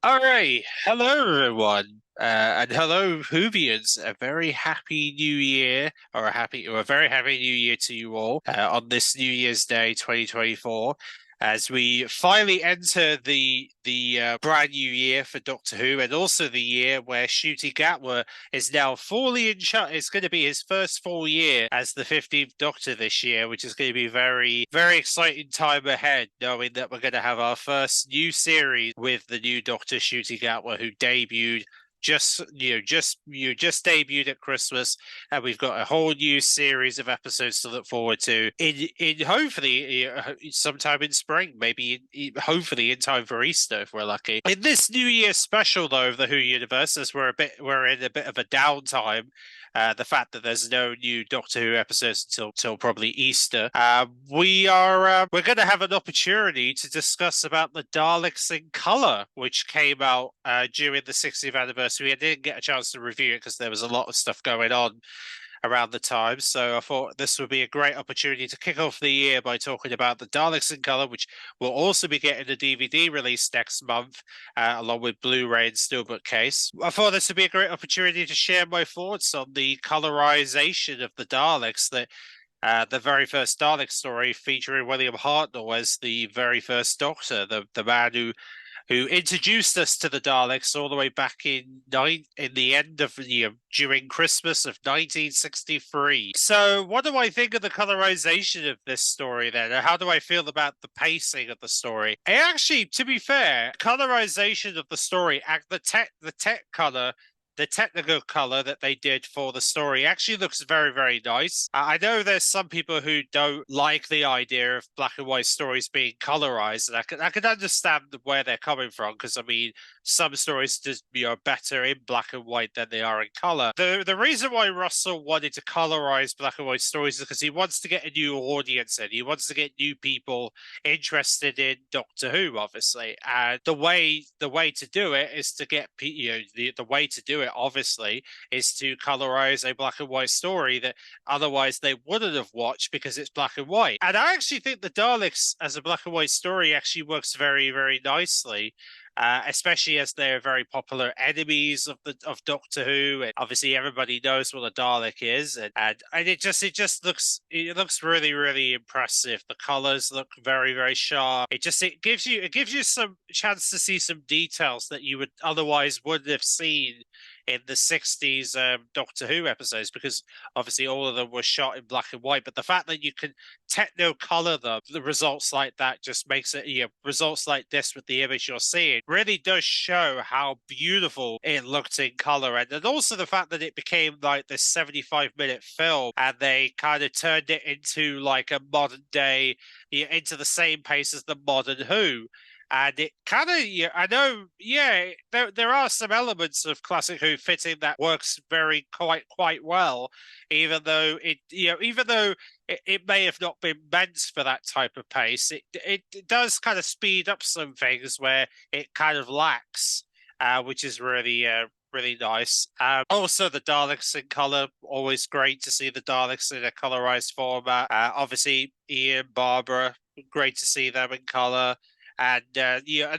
All right. Hello, everyone. And hello, Whovians. A very happy new year, or a very happy new year to you all on this New Year's Day 2024, as we finally enter the brand new year for Doctor Who, and also the year where Ncuti Gatwa is now fully in charge. It's going to be his first full year as the 15th Doctor this year, which is going to be very, very exciting time ahead, knowing that we're going to have our first new series with the new Doctor Ncuti Gatwa, who debuted just debuted at Christmas, and we've got a whole new series of episodes to look forward to in hopefully sometime in spring, maybe hopefully in time for Easter if we're lucky. In this New Year special though of the Who universe, as we're in a bit of a downtime, the fact that there's no new Doctor Who episodes until probably Easter. We're going to have an opportunity to discuss about the Daleks in color, which came out during the 60th anniversary. I didn't get a chance to review it because there was a lot of stuff going on around the time. So I thought this would be a great opportunity to kick off the year by talking about the Daleks in Color, which will also be getting a DVD release next month, along with Blu-ray and Steelbook case. I thought this would be a great opportunity to share my thoughts on the colorization of the Daleks that the very first Dalek story featuring William Hartnell as the very first Doctor, the man who introduced us to the Daleks all the way back in the end of during Christmas of 1963. So, what do I think of the colorization of this story then? How do I feel about the pacing of the story? Actually, to be fair, colorization of the story, the technical color that they did for the story actually looks very, very nice. I know there's some people who don't like the idea of black and white stories being colorized, and I can understand where they're coming from because I mean some stories just better in black and white than they are in color. The reason why Russell wanted to colorize black and white stories is because he wants to get a new audience in. He wants to get new people interested in Doctor Who, obviously, and the way to do it is to get the way to do it obviously is to colorize a black and white story that otherwise they wouldn't have watched because it's black and white. And I actually think the Daleks as a black and white story actually works very, very nicely. Especially as they're very popular enemies of Doctor Who, and obviously everybody knows what a Dalek is, and it looks really, really impressive. The colors look very, very sharp. It gives you some chance to see some details that you would otherwise wouldn't have seen in the 60s Doctor Who episodes, because obviously all of them were shot in black and white. But the fact that you can techno color them, the results like that just makes it, results like this with the image you're seeing really does show how beautiful it looked in color. And also the fact that it became like this 75-minute film and they kind of turned it into like a modern day, into the same pace as the modern Who. And it kind of, I know, there are some elements of classic Who fitting that works very quite well, even though it may have not been meant for that type of pace. It does kind of speed up some things where it kind of lacks, which is really nice. Also, the Daleks in color, always great to see the Daleks in a colorized format. Obviously, Ian, Barbara, great to see them in color. And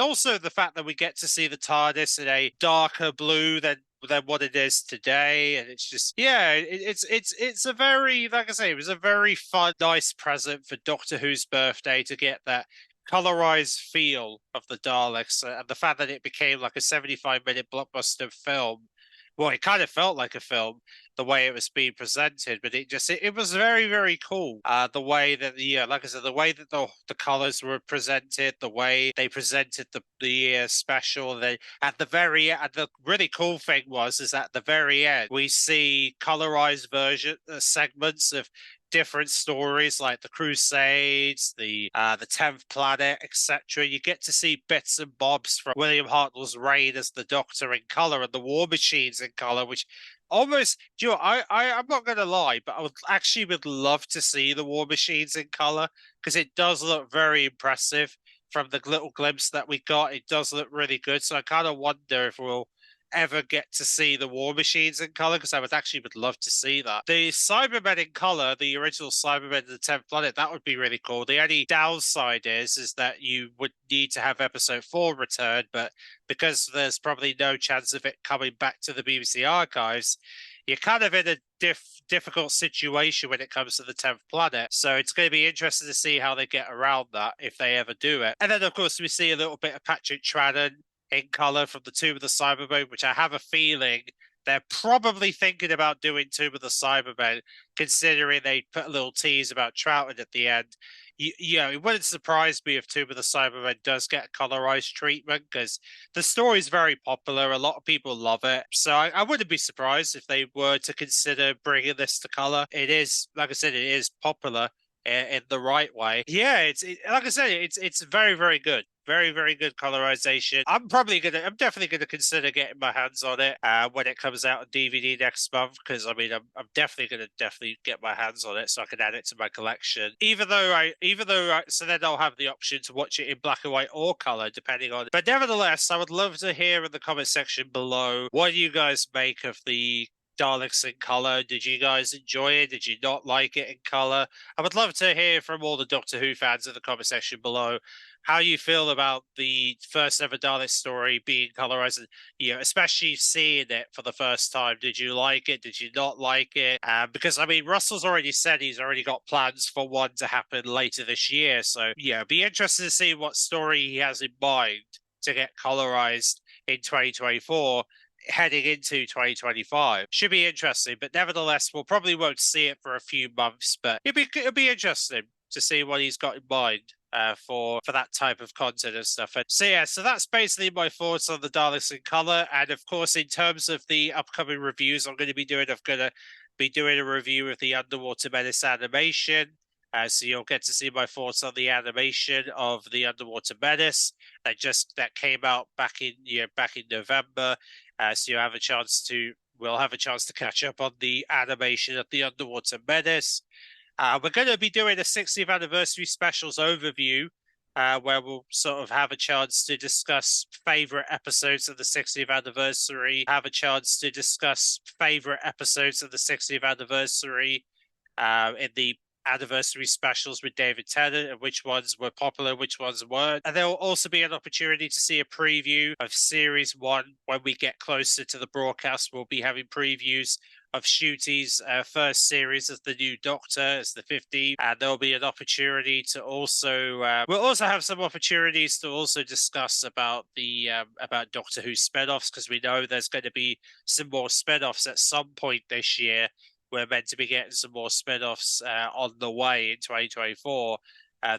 also the fact that we get to see the TARDIS in a darker blue than what it is today, and it's just it's a very, like I say, it was a very fun, nice present for Doctor Who's birthday to get that colorized feel of the Daleks, and the fact that it became like a 75-minute blockbuster film. Well, it kind of felt like a film the way it was being presented, but it was very, very cool. The way that like I said, the way that the colors were presented, the way they presented the special. They at the very and the really cool thing was is at the very end we see colorized version segments of different stories like the Crusades, the 10th Planet, etc. You get to see bits and bobs from William Hartnell's reign as the Doctor in color and the War Machines in color, which almost, I'm not going to lie, but would love to see the War Machines in color because it does look very impressive from the little glimpse that we got. It does look really good. So I kind of wonder if we'll ever get to see the War Machines in color, because I would love to see that. The Cybermen in color, the original Cybermen in the 10th Planet, that would be really cool. The only downside is that you would need to have episode 4 return, but because there's probably no chance of it coming back to the BBC archives, you're kind of in a difficult situation when it comes to the 10th Planet. So it's going to be interesting to see how they get around that if they ever do it. And then, of course, we see a little bit of Patrick Troughton in color from the Tomb of the Cybermen, which I have a feeling they're probably thinking about doing Tomb of the Cybermen, considering they put a little tease about Troughton at the end. It wouldn't surprise me if Tomb of the Cybermen does get a colorized treatment, because the story is very popular. A lot of people love it. So I wouldn't be surprised if they were to consider bringing this to color. It is, like I said, it is popular in the right way. Yeah, like I said, it's very, very good. Very, very good colorization. I'm definitely gonna consider getting my hands on it when it comes out on DVD next month, because I mean I'm definitely gonna get my hands on it so I can add it to my collection. So then I'll have the option to watch it in black and white or color depending on. But nevertheless, I would love to hear in the comment section below what you guys make of the Daleks in color. Did you guys enjoy it? Did you not like it in color? I would love to hear from all the Doctor Who fans in the comment section below how you feel about the first ever Dalek story being colorized, especially seeing it for the first time. Did you like it? Did you not like it? Because I mean, Russell's already said he's already got plans for one to happen later this year. So yeah, be interested to see what story he has in mind to get colorized in 2024. Heading into 2025 should be interesting, but nevertheless, we'll probably won't see it for a few months. But it'll be interesting to see what he's got in mind for that type of content and stuff. And so that's basically my thoughts on the Daleks in color. And of course, in terms of the upcoming reviews, I'm going to be doing a review of the Underwater Menace animation. So you'll get to see my thoughts on the animation of the Underwater Menace that came out back in November. So we'll have a chance to catch up on the animation of the Underwater Menace. We're going to be doing a 60th anniversary specials overview, where we'll sort of have a chance to discuss favorite episodes of the 60th anniversary, in the anniversary specials with David Tennant, and which ones were popular, which ones weren't. And there will also be an opportunity to see a preview of Series 1 when we get closer to the broadcast. We'll be having previews of Ncuti's first series as the new Doctor, as the 50th, and there'll be an opportunity to also we'll also have some opportunities to also discuss about the about Doctor Who spin-offs, because we know there's going to be some more spin-offs at some point this year. We're meant to be getting some more spin-offs on the way in 2024.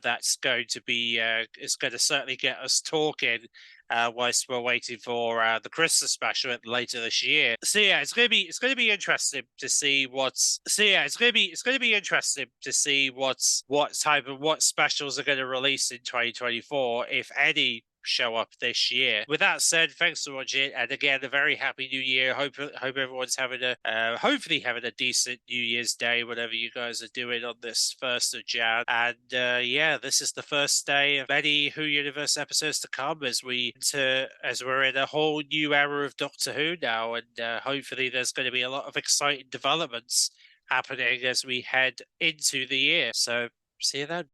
That's going to be it's going to certainly get us talking whilst we're waiting for the Christmas special later this year. So yeah, it's going to be interesting to see what specials are going to release in 2024, if any show up this year. With that said, thanks for watching, and again, a very happy new year. Hope everyone's having hopefully having a decent New Year's Day, whatever you guys are doing on this 1st of Jan. And this is the first day of many Who Universe episodes to come as we're in a whole new era of Doctor Who now, and hopefully there's going to be a lot of exciting developments happening as we head into the year. So see you then.